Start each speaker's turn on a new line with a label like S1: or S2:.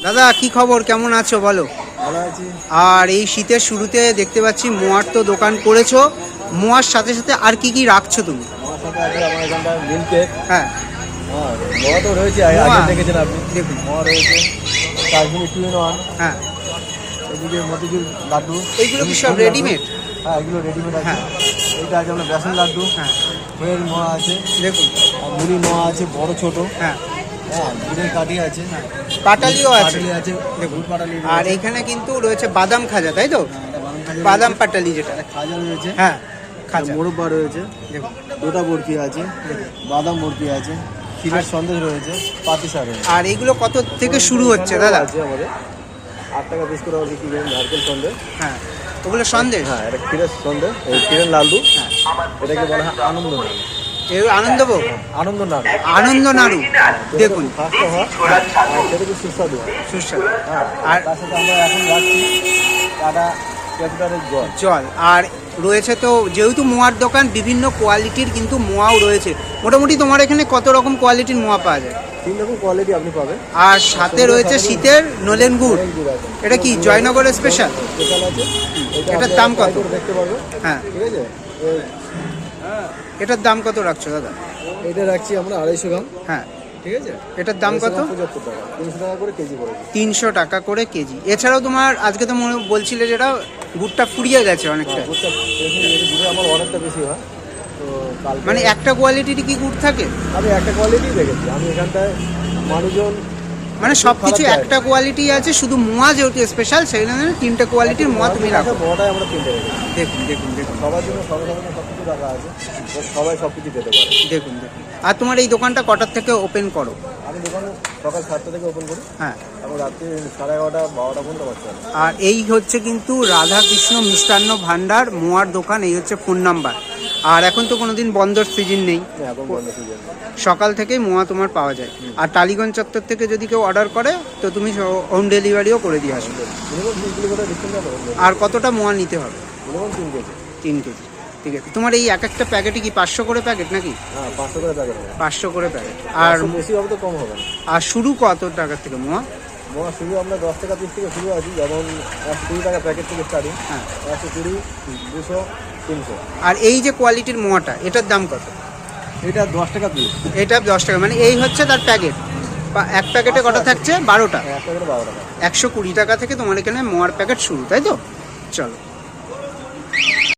S1: দাদা কি খবর, কেমন আছো বলো?
S2: ভালো আছি।
S1: আর এই শীতের শুরুতে দেখতে পাচ্ছি মোয়ার তো দোকান করেছো, মোয়ার সাথে সাথে আর কি কি রাখছো তুমি?
S2: আমার সাথে আছে আমার এখানটা মিল্ক কেক।
S1: হ্যাঁ,
S2: মোয়া তো রয়েছে, আগে
S1: মোয়া।
S2: দেখেছেন আপনি।
S1: দেখুন।
S2: মোয়া রয়েছে, কাশ্মীরি 2-in-1,
S1: হ্যাঁ,
S2: এদিকে মতিচুর লাড্ডু।
S1: এইগুলো কি সব রেডিমেড?
S2: হ্যাঁ, এগুলো রেডিমেড আছে।
S1: হ্যাঁ।
S2: এইটা আছে আপনার বেসন লাড্ডু।
S1: হ্যাঁ,
S2: খয়ের মোয়া আছে,
S1: দেখুন।
S2: আর মুড়ি মোয়া আছে বড় ছোট।
S1: হ্যাঁ,
S2: হ্যাঁ, গুড়ের কাঠি আছে।
S1: পাটালিও আছে।
S2: পাটালি আছে,
S1: দেখুন।
S2: গুড় পাটালি
S1: আর
S2: রয়েছে।
S1: এইখানে কিন্তু রয়েছে বাদাম খাজা, তাই তো?
S2: হ্যাঁ, এটা বাদাম খাজা
S1: বাদাম
S2: রয়েছে।
S1: পাটালি যেটা।
S2: একটা খাজা রয়েছে।
S1: হ্যাঁ,
S2: একটা
S1: খাজা।
S2: মোরব্বা রয়েছে,
S1: দেখুন।
S2: টোটা বরফি আছে, বাদাম বরফি আছে, ক্ষীরের সন্দেশ রয়েছে, পাতিসা রয়েছে।
S1: আর এইগুলো কত থেকে শুরু হচ্ছে দাদা?
S2: আছে আমাদের 8 টাকা পিস করে বিক্রি করেন নারকেল সন্দেশ।
S1: হ্যাঁ, ওগুলো সন্দেশ।
S2: হ্যাঁ, এটা ক্ষীরের সন্দেশ, এই ক্ষীরের লাড্ডু।
S1: হ্যাঁ,
S2: এটাকে বলা হয় আনন্দ নাড়ু।
S1: এগুলো আনন্দভোগ,
S2: আনন্দ নাড়ু।
S1: আনন্দ নাড়ু। দেখুন,
S2: ফার্স্ট হয় আর সেটা কি সুস্বাদু হয়।
S1: সুস্বাদু।
S2: হ্যাঁ,
S1: আর
S2: আর তার সাথে আমরা এখন রাখছি টাটা ক্যাপিটালের জল।
S1: জল। আর রয়েছে তো, যেহেতু মোয়ার দোকান, বিভিন্ন কোয়ালিটির কিন্তু মোয়াও রয়েছে। মোটামুটি তোমার এখানে কত রকম কোয়ালিটির মোয়া পাওয়া যায়?
S2: 3 রকম কোয়ালিটি আপনি পাবেন।
S1: আর সাথে রয়েছে শীতের নলেন গুড়।
S2: অনেক গুড় আছে।
S1: এটা কি জয়নগরের স্পেশাল?
S2: স্পেশাল আছে। এটা
S1: এটার
S2: আপনি
S1: দাম
S2: try
S1: কত?
S2: করে দেখতে পারবেন।
S1: হ্যাঁ,
S2: ঠিক আছে।
S1: এটার দাম কত রাখছো দাদা?
S2: এটা রাখছি আমরা 250 গ্রাম।
S1: হ্যাঁ,
S2: ঠিক আছে।
S1: এটার দাম কত?
S2: 75 টাকা, 300 টাকা করে কেজি পড়েছে।
S1: 300 টাকা করে কেজি। এছাড়াও তোমার আজকে তো মনে বলছিলে যেটা গুড়টা ফুরিয়ে গেছে অনেকটা।
S2: গুড়টা বেশি, গুড়ে আমার অনেকটা বেশি হয়। তো কালকে
S1: মানে একটা কোয়ালিটির কি গুড় থাকে?
S2: আমি একটা কোয়ালিটি দেখেছি। আমি এখানটায় মানুষজন
S1: মানে সব কিছু
S2: খারাপ
S1: একটা কোয়ালিটি আছে, শুধু মোয়া যেহেতু স্পেশাল সেই জন্য 3টে কোয়ালিটির মোয়া তুমি রাখো।
S2: মোটাই আমরা 3টে রেখেছি।
S1: দেখুন দেখুন দেখুন
S2: সবার জন্য সবার জন্য সব কিছু রাখা আছে, তো সবাই সব কিছু পেতে পারে।
S1: দেখুন দেখুন। আর তোমার এই দোকানটা কটার থেকে ওপেন করো?
S2: আমি দোকান সকাল 7টা থেকে ওপেন করি,
S1: হ্যাঁ।
S2: এবং রাত্রি 11:30 12টা পর্যন্ত বাচ্চা।
S1: আর এই হচ্ছে কিন্তু রাধাকৃষ্ণ মিষ্টান্ন ভান্ডার মোয়ার দোকান, এই হচ্ছে ফোন নাম্বার। আর এখন তো কোনোদিন বন্ধর সিজন নেই,
S2: এখন বন্ধ সিজন।
S1: সকাল থেকেই মোয়া তোমার পাওয়া যায়। আর টালিগঞ্জ চত্বর থেকে যদি কেউ অর্ডার করে তো তুমি হোম ডেলিভারিও করে দিয়ে আসবে।
S2: মিনিমাম 3 কিলো করে ডিসকাউন্ট হবে।
S1: আর কতটা মোয়া নিতে হবে?
S2: Minimum 3 KG.
S1: 3 কেজি। ঠিক আছে। তোমার এই এক একটা প্যাকেটে কি 500 করে প্যাকেট নাকি?
S2: হ্যাঁ, 500 করে প্যাকেট হবে।
S1: 500 করে প্যাকেট। আর
S2: বেশি হবে তো কম হবে না।
S1: আর শুরু কত টাকা থেকে মোয়া?
S2: মোয়া শুরু আমরা 10 টাকা পিস থেকে শুরু আছি, যেমন 120 টাকা প্যাকেট থেকে স্টার্টিং।
S1: হ্যাঁ।
S2: 120, 200, 300।
S1: আর এই যে কোয়ালিটির মোয়াটা, এটার দাম কত?
S2: এটা 10 টাকা পিস।
S1: এটা 10 টাকা, মানে এই হচ্ছে তার প্যাকেট। এক প্যাকেটে কটা থাকছে? 12টা।
S2: 1 প্যাকেটে 12 টাকা।
S1: 120 টাকা থেকে তোমার এখানে মোয়ার প্যাকেট শুরু, তাই তো? চলো।